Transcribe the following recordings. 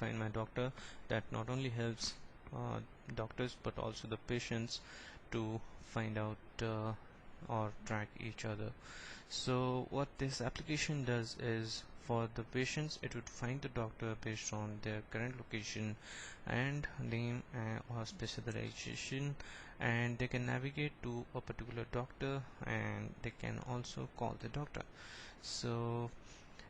find my doctor. That not only helps doctors but also the patients to find out or track each other. So what this application does is, for the patients, it would find the doctor based on their current location and name or specialization, and they can navigate to a particular doctor, and they can also call the doctor. So,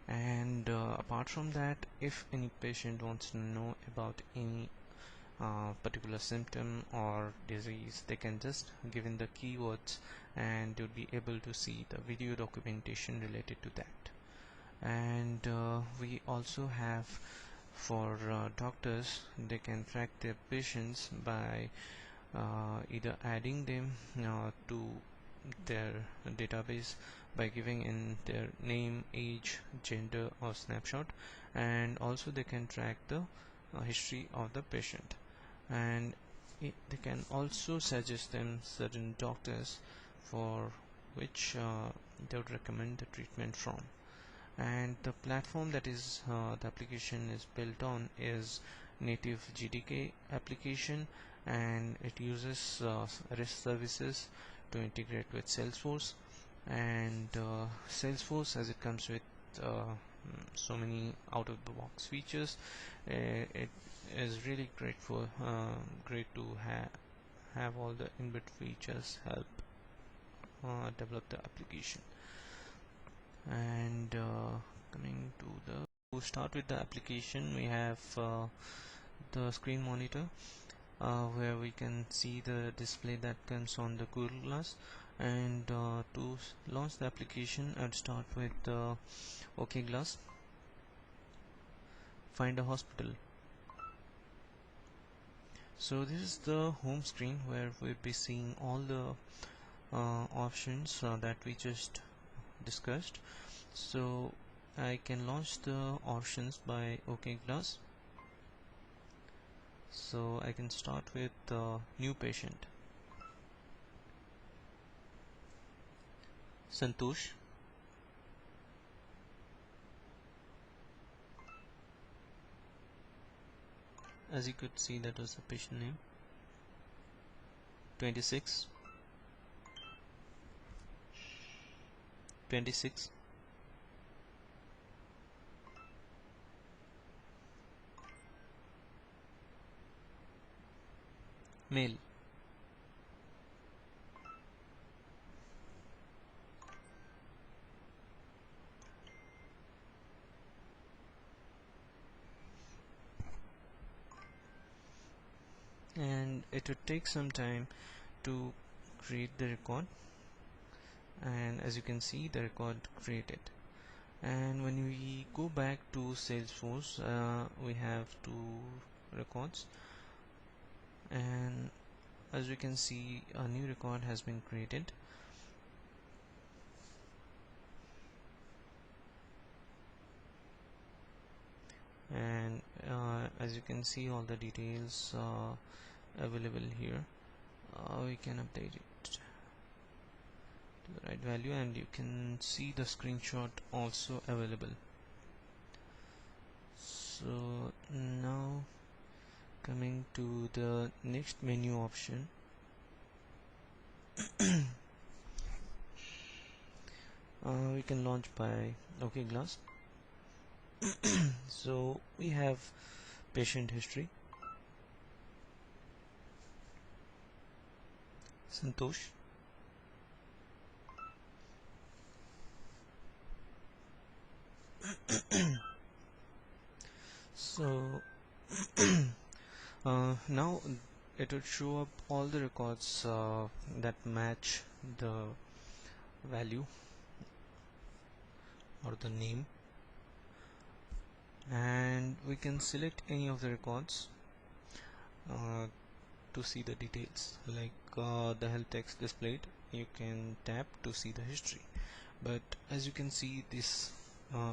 and apart from that, if any patient wants to know about any particular symptom or disease, they can just give in the keywords and you'll be able to see the video documentation related to that. And we also have, for doctors, they can track their patients by either adding them to their database by giving in their name, age, gender or snapshot, and also they can track the history of the patient, and they can also suggest them certain doctors for which they would recommend the treatment from. And the platform that is the application is built on is native GDK application, and it uses REST services to integrate with Salesforce. And Salesforce, as it comes with so many out of the box features, it is really great to have all the inbuilt features help develop the application. And coming to start with the application, we have the screen monitor where we can see the display that comes on the Google Glass. And to launch the application, I'd start with OK Glass. Find a hospital. So this is the home screen where we'll be seeing all the options that we just discussed. So I can launch the options by OK Glass. So I can start with new patient, Santosh. As you could see, that was the patient name. 26, 26, male. And it would take some time to create the record, and as you can see, the record created. And when we go back to Salesforce, we have two records, and as we can see, a new record has been created. And as you can see, all the details available here. We can update it to the right value, and you can see the screenshot also available. So now coming to the next menu option, we can launch by OK Glass. So we have patient history, Santosh. So now it would show up all the records that match the value or the name, and we can select any of the records to see the details, like the health text displayed. You can tap to see the history, but as you can see, this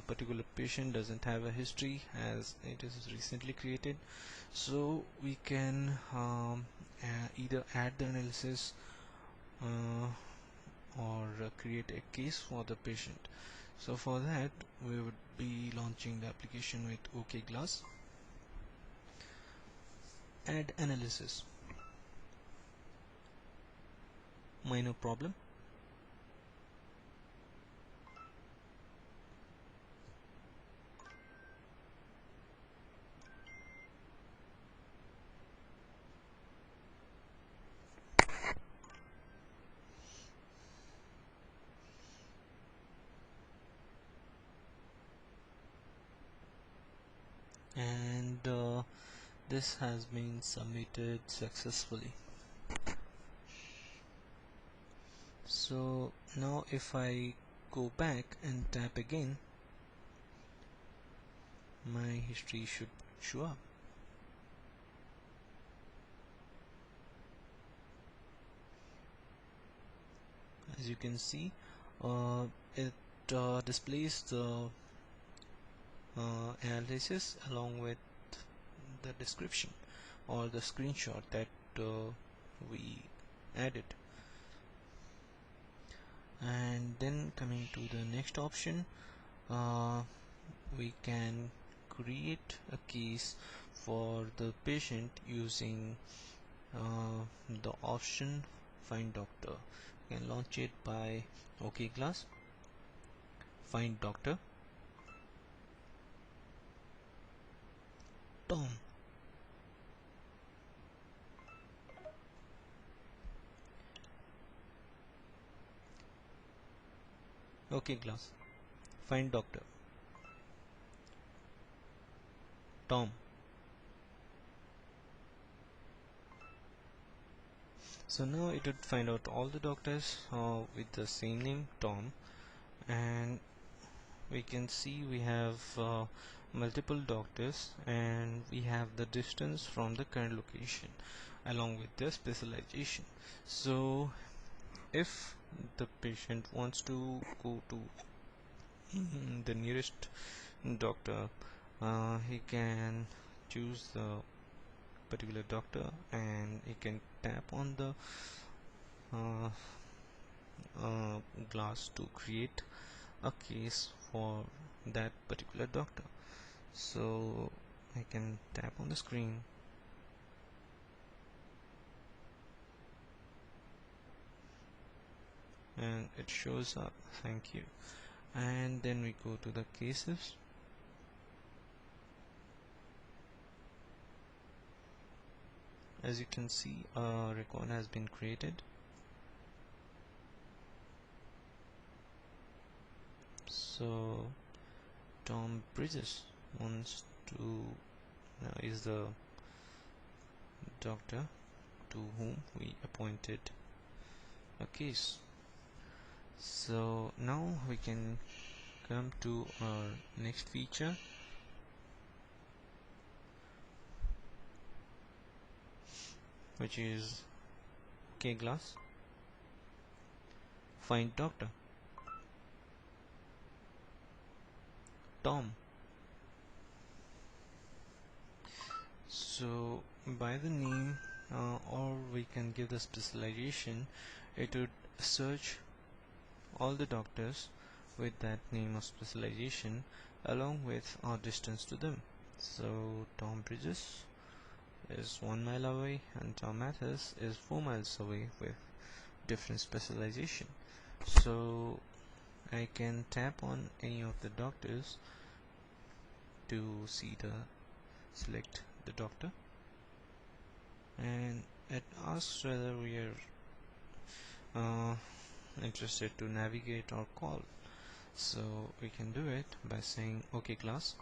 particular patient doesn't have a history as it is recently created. So we can either add the analysis or create a case for the patient. So for that, we would be launching the application with OK Glass. Add analysis. Minor problem. And this has been submitted successfully. So now if I go back and tap again, my history should show up. As you can see, uh, it displays the analysis along with the description or the screenshot that we added. And then coming to the next option, we can create a case for the patient using the option find doctor. You can launch it by OK Glass, find doctor, Tom. OK Glass, find doctor, Tom. So now it would find out all the doctors with the same name, Tom, and we can see we have multiple doctors and we have the distance from the current location along with their specialization. So if the patient wants to go to the nearest doctor, he can choose the particular doctor and he can tap on the uh, glass to create a case for that particular doctor. So I can tap on the screen and it shows up, thank you. And then we go to the cases. As you can see, a record has been created. So Tom Bridges wants to is the doctor to whom we appointed a case. So now we can come to our next feature, which is OK Glass, find doctor, Tom. So by the name or we can give the specialization, it would search all the doctors with that name of specialization along with our distance to them. So Tom Bridges is 1 mile away and Tom Mathis is 4 miles away with different specialization. So I can tap on any of the doctors to select the doctor, and it asks whether we are interested to navigate or call. So we can do it by saying OK Glass,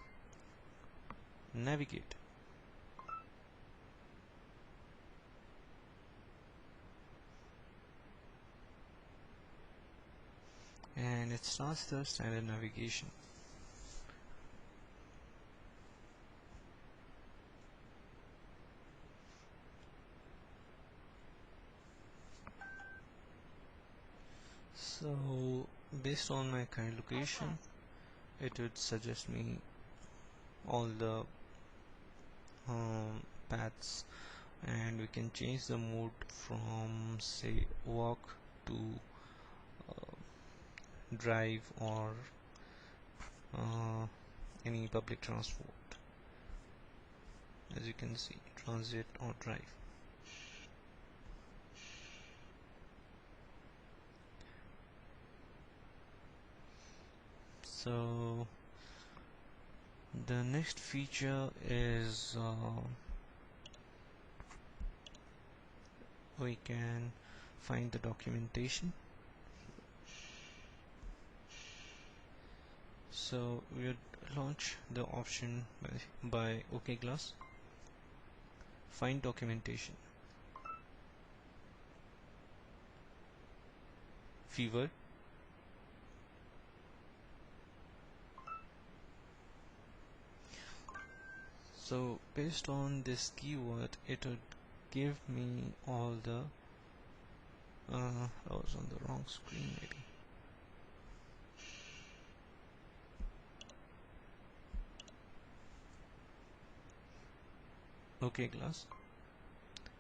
navigate. And it starts the standard navigation. So based on my current location, it would suggest me all the paths, and we can change the mode from say walk to drive or any public transport. As as you can see, transit or drive. So the next feature is we can find the documentation. So we would launch the option by OK Glass, find documentation, fever, so based on this keyword it would give me all the I was on the wrong screen maybe. OK Glass,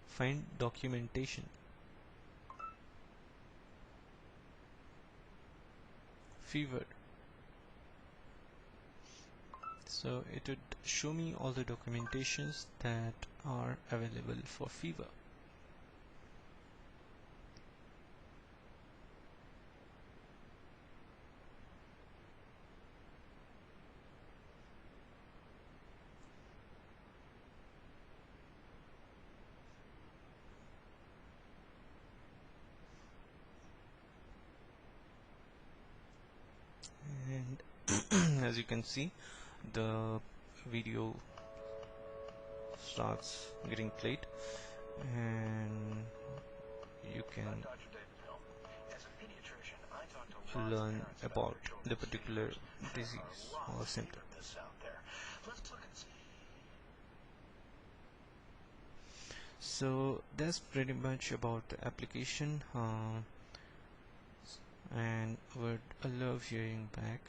find documentation, fever. So it would show me all the documentations that are available for fever. And as you can see, the video starts getting played and you can learn about the particular disease or symptom. So that's pretty much about the application, and would love hearing back.